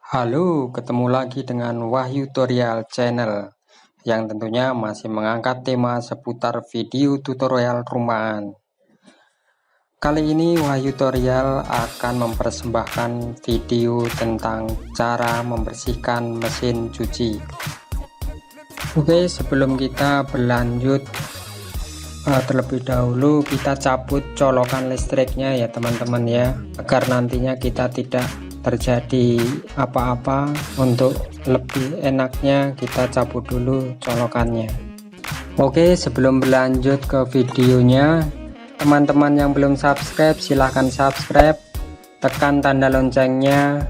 Halo, ketemu lagi dengan Wahyu Tutorial Channel yang tentunya masih mengangkat tema seputar video tutorial rumahan. Kali ini Wahyu Tutorial akan mempersembahkan video tentang cara membersihkan mesin cuci. Oke, sebelum kita berlanjut, terlebih dahulu kita cabut colokan listriknya ya teman-teman ya, agar nantinya kita tidak terjadi apa-apa. Untuk lebih enaknya kita cabut dulu colokannya. Oke, sebelum berlanjut ke videonya, teman-teman yang belum subscribe silahkan subscribe, tekan tanda loncengnya,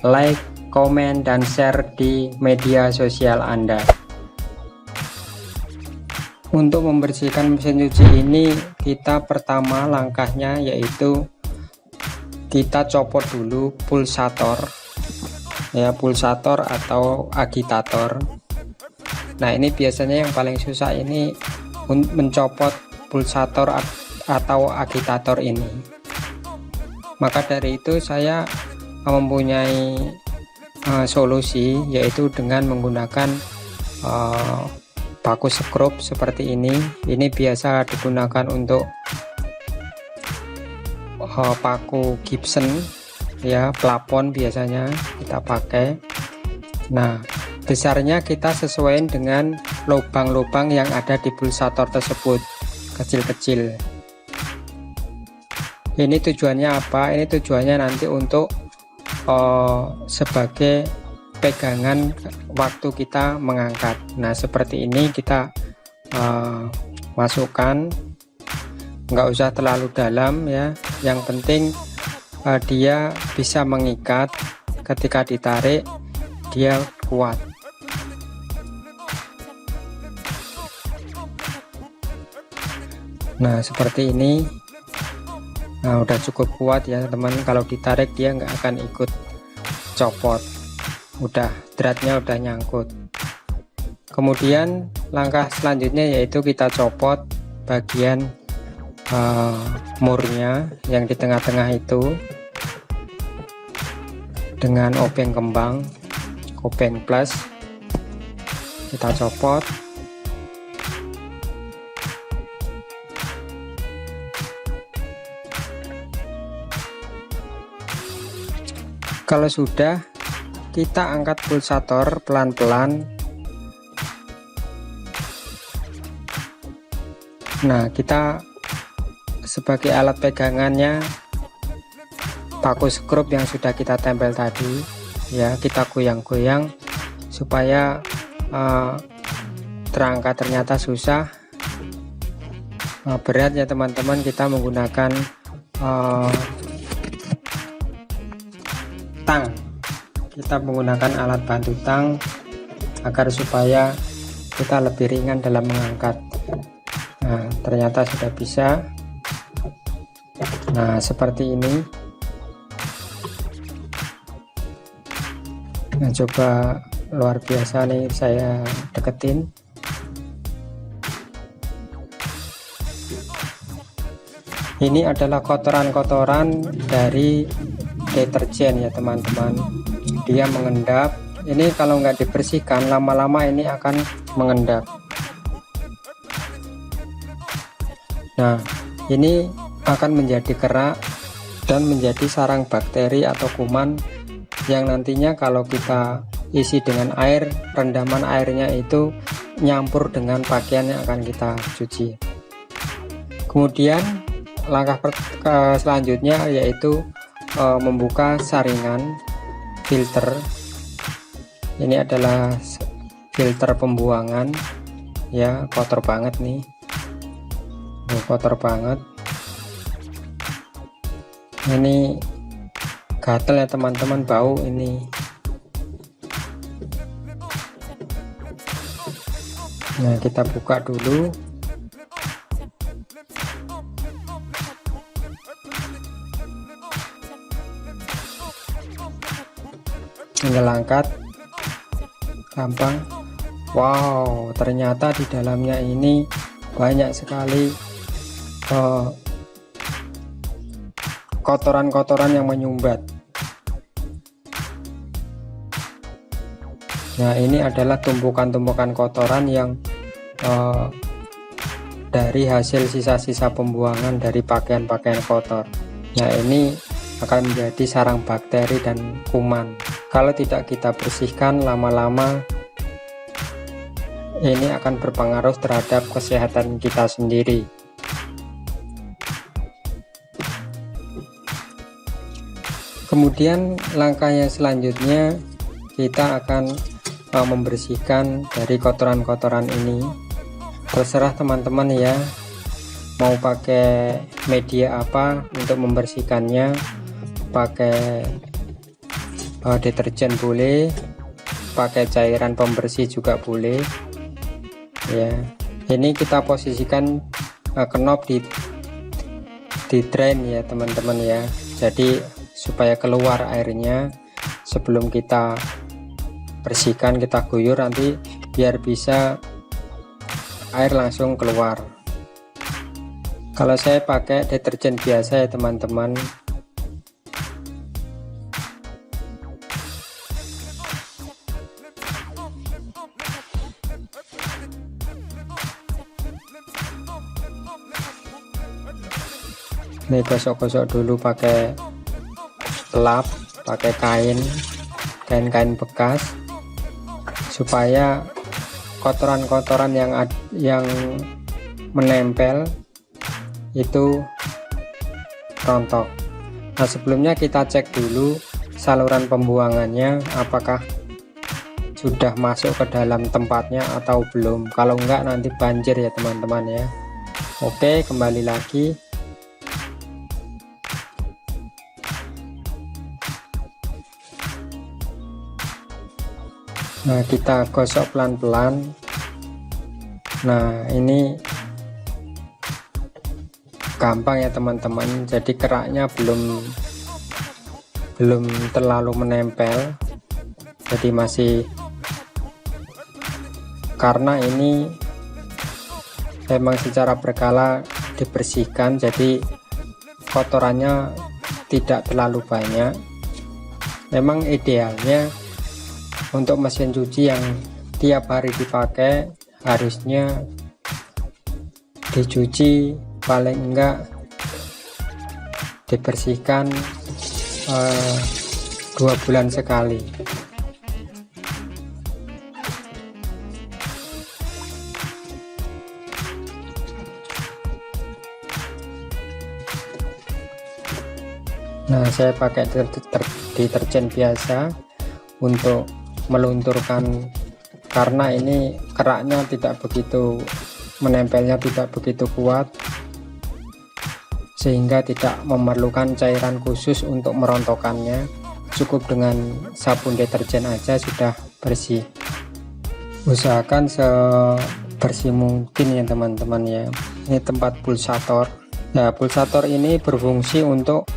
like, komen, dan share di media sosial Anda. Untuk membersihkan mesin cuci ini, kita pertama langkahnya yaitu kita copot dulu pulsator ya, pulsator atau agitator. Nah, ini biasanya yang paling susah ini mencopot pulsator atau agitator ini. Maka dari itu saya mempunyai solusi, yaitu dengan menggunakan paku skrup seperti ini. Ini biasa digunakan untuk paku Gibson ya, plafon biasanya kita pakai. Nah, besarnya kita sesuaikan dengan lubang-lubang yang ada di pulsator tersebut, kecil-kecil. Ini tujuannya apa? Ini tujuannya nanti untuk sebagai pegangan waktu kita mengangkat. Nah, seperti ini kita masukkan, nggak usah terlalu dalam ya, yang penting dia bisa mengikat. Ketika ditarik dia kuat. Nah, seperti ini. Nah, udah cukup kuat ya teman, kalau ditarik dia nggak akan ikut copot, udah dratnya udah nyangkut. Kemudian langkah selanjutnya yaitu kita copot bagian murnya yang di tengah-tengah itu dengan obeng kembang, obeng plus, kita copot. Kalau sudah, kita angkat pulsator pelan-pelan. Nah, kita sebagai alat pegangannya paku skrup yang sudah kita tempel tadi ya, kita goyang-goyang supaya terangkat. Ternyata susah, berat ya teman-teman. Kita menggunakan tang, kita menggunakan alat bantu tang agar supaya kita lebih ringan dalam mengangkat. Nah, ternyata sudah bisa. Nah, seperti ini. Nah, coba luar biasa nih, saya deketin. Ini adalah kotoran-kotoran dari deterjen ya teman-teman. Dia mengendap. Ini kalau nggak dibersihkan lama-lama ini akan mengendap. Nah, ini akan menjadi kerak dan menjadi sarang bakteri atau kuman yang nantinya kalau kita isi dengan air, rendaman airnya itu nyampur dengan pakaian yang akan kita cuci. Kemudian langkah selanjutnya yaitu membuka saringan filter. Ini adalah filter pembuangan ya, kotor banget nih, kotor banget. Ini gatel ya teman-teman, bau ini. Nah, kita buka dulu. Tinggal angkat, gampang. Wow, ternyata di dalamnya ini banyak sekali kotoran-kotoran yang menyumbat. Nah, ini adalah tumpukan-tumpukan kotoran yang dari hasil sisa-sisa pembuangan dari pakaian-pakaian kotor. Nah, ini akan menjadi sarang bakteri dan kuman. Kalau tidak kita bersihkan, lama-lama ini akan berpengaruh terhadap kesehatan kita sendiri. Kemudian langkah yang selanjutnya, kita akan membersihkan dari kotoran-kotoran ini. Terserah teman-teman ya, mau pakai media apa untuk membersihkannya, pakai deterjen boleh, pakai cairan pembersih juga boleh ya. Ini kita posisikan knob di drain ya teman-teman ya, jadi supaya keluar airnya. Sebelum kita bersihkan, kita guyur nanti biar bisa air langsung keluar. Kalau saya pakai deterjen biasa ya teman-teman. Nih, gosok-gosok dulu pakai lap, pakai kain bekas, supaya kotoran-kotoran yang menempel itu rontok. Nah, sebelumnya kita cek dulu saluran pembuangannya apakah sudah masuk ke dalam tempatnya atau belum. Kalau enggak nanti banjir ya teman-teman ya. Oke, kembali lagi. Nah, kita gosok pelan-pelan. Nah, ini gampang ya teman-teman, jadi keraknya belum terlalu menempel, jadi masih, karena ini memang secara berkala dibersihkan, jadi kotorannya tidak terlalu banyak. Memang idealnya untuk mesin cuci yang tiap hari dipakai harusnya dicuci paling enggak dibersihkan 2 bulan sekali. Nah, saya pakai deterjen biasa untuk melunturkan, karena ini keraknya tidak begitu menempelnya, tidak begitu kuat, sehingga tidak memerlukan cairan khusus untuk merontokkannya. Cukup dengan sabun deterjen aja sudah bersih. Usahakan sebersih mungkin ya teman-teman ya. Ini tempat pulsator. Nah, pulsator ini berfungsi untuk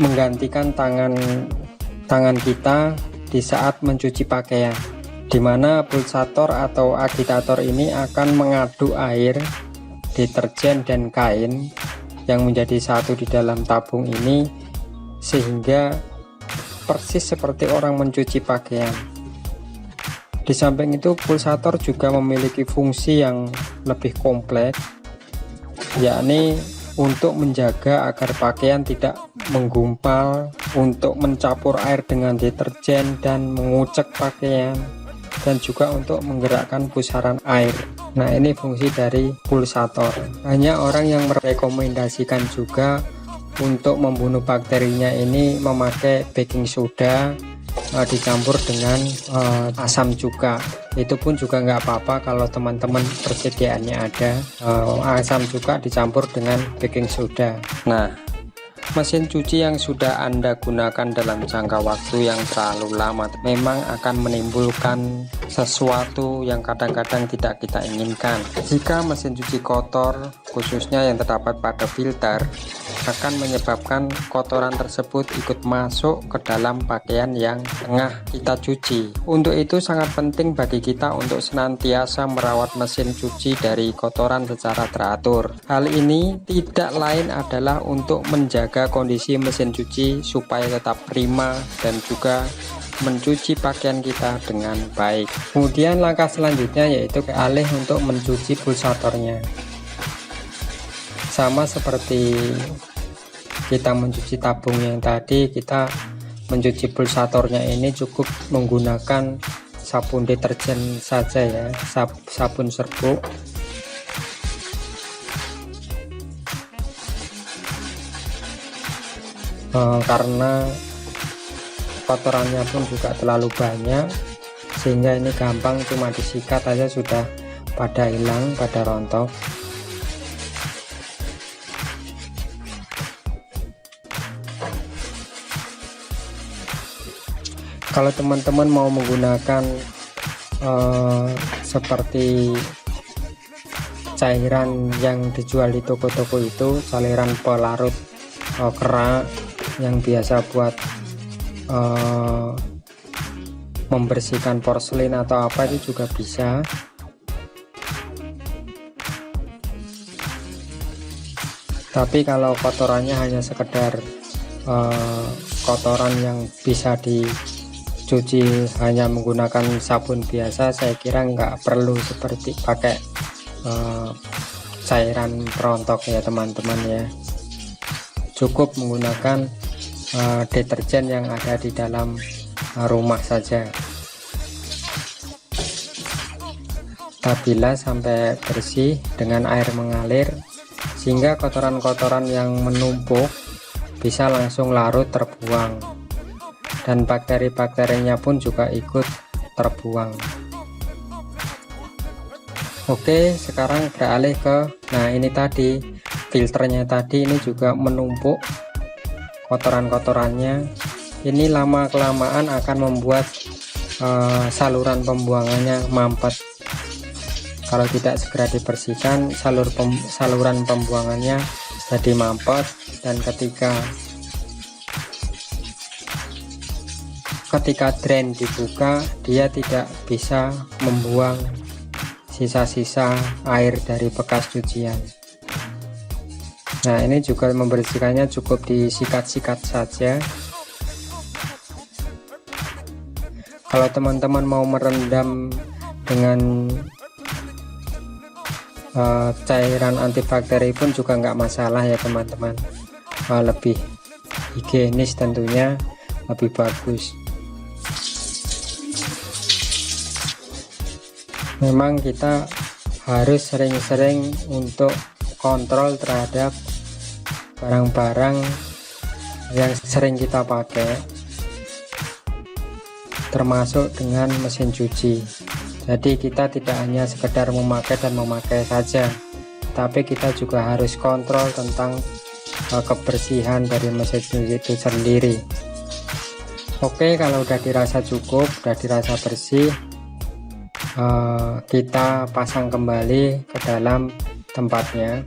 menggantikan tangan kita di saat mencuci pakaian, dimana pulsator atau agitator ini akan mengaduk air, deterjen dan kain yang menjadi satu di dalam tabung ini, sehingga persis seperti orang mencuci pakaian. Di samping itu, pulsator juga memiliki fungsi yang lebih kompleks, yakni untuk menjaga agar pakaian tidak menggumpal, untuk mencampur air dengan deterjen dan mengucek pakaian, dan juga untuk menggerakkan pusaran air. Nah, ini fungsi dari pulsator. Banyak orang yang merekomendasikan juga untuk membunuh bakterinya ini memakai baking soda dicampur dengan asam cuka. Itu pun juga nggak apa-apa kalau teman-teman persediaannya ada asam cuka dicampur dengan baking soda. Nah, mesin cuci yang sudah Anda gunakan dalam jangka waktu yang terlalu lama memang akan menimbulkan sesuatu yang kadang-kadang tidak kita inginkan. Jika mesin cuci kotor, khususnya yang terdapat pada filter, akan menyebabkan kotoran tersebut ikut masuk ke dalam pakaian yang tengah kita cuci. Untuk itu sangat penting bagi kita untuk senantiasa merawat mesin cuci dari kotoran secara teratur. Hal ini tidak lain adalah untuk menjaga kondisi mesin cuci supaya tetap prima dan juga mencuci pakaian kita dengan baik. Kemudian langkah selanjutnya yaitu beralih untuk mencuci pulsatornya. Sama seperti kita mencuci tabung yang tadi, kita mencuci pulsatornya ini cukup menggunakan sabun deterjen saja ya, sabun serbuk. Karena kotorannya pun juga terlalu banyak, sehingga ini gampang, cuma disikat aja sudah pada hilang, pada rontok. Kalau teman-teman mau menggunakan seperti cairan yang dijual di toko-toko itu, cairan pelarut kerak yang biasa buat membersihkan porselin atau apa, itu juga bisa. Tapi kalau kotorannya hanya sekedar kotoran yang bisa dicuci hanya menggunakan sabun biasa, saya kira nggak perlu seperti pakai cairan perontok ya teman-teman ya. Cukup menggunakan deterjen yang ada di dalam rumah saja. Kita bilas sampai bersih dengan air mengalir, sehingga kotoran-kotoran yang menumpuk bisa langsung larut terbuang, dan bakteri-bakterinya pun juga ikut terbuang. Oke, sekarang beralih ke, nah ini tadi filternya tadi, ini juga menumpuk kotoran-kotorannya. Ini lama kelamaan akan membuat saluran pembuangannya mampet. Kalau tidak segera dibersihkan, saluran pembuangannya jadi mampet, dan ketika drain dibuka, dia tidak bisa membuang sisa-sisa air dari bekas cucian. Nah, ini juga membersihkannya cukup disikat-sikat saja. Kalau teman-teman mau merendam dengan cairan antibakteri pun juga nggak masalah ya teman-teman. Lebih higienis tentunya, lebih bagus. Memang kita harus sering-sering untuk kontrol terhadap barang-barang yang sering kita pakai, termasuk dengan mesin cuci. Jadi kita tidak hanya sekedar memakai dan memakai saja, tapi kita juga harus kontrol tentang kebersihan dari mesin cuci itu sendiri. Oke, kalau udah dirasa cukup, udah dirasa bersih, kita pasang kembali ke dalam tempatnya.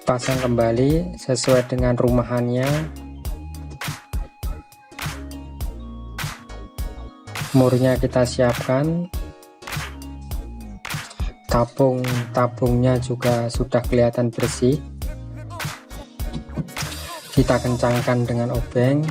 Pasang kembali sesuai dengan rumahannya. Murnya kita siapkan, tabungnya juga sudah kelihatan bersih. Kita kencangkan dengan obeng.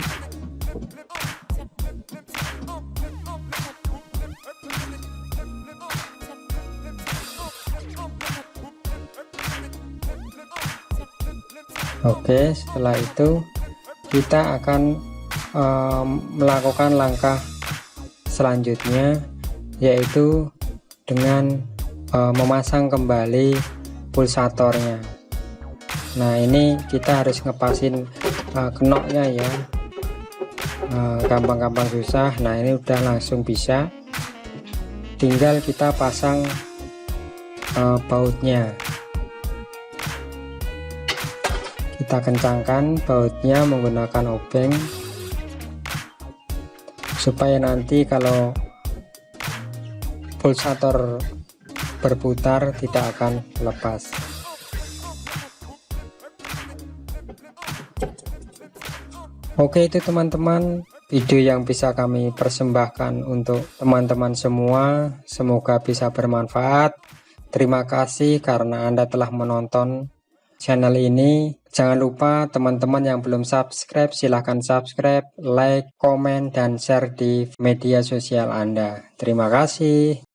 Oke, setelah itu kita akan melakukan langkah selanjutnya, yaitu dengan memasang kembali pulsatornya. Nah, ini kita harus ngepasin kenoknya ya, gampang-gampang susah. Nah, ini udah langsung bisa, tinggal kita pasang bautnya. Kita kencangkan bautnya menggunakan obeng, supaya nanti kalau pulsator berputar tidak akan lepas. Oke, itu teman-teman video yang bisa kami persembahkan untuk teman-teman semua. Semoga bisa bermanfaat. Terima kasih karena Anda telah menonton. channel ini. Jangan lupa teman-teman yang belum subscribe, silahkan subscribe, like, komen, dan share di media sosial Anda. Terima kasih.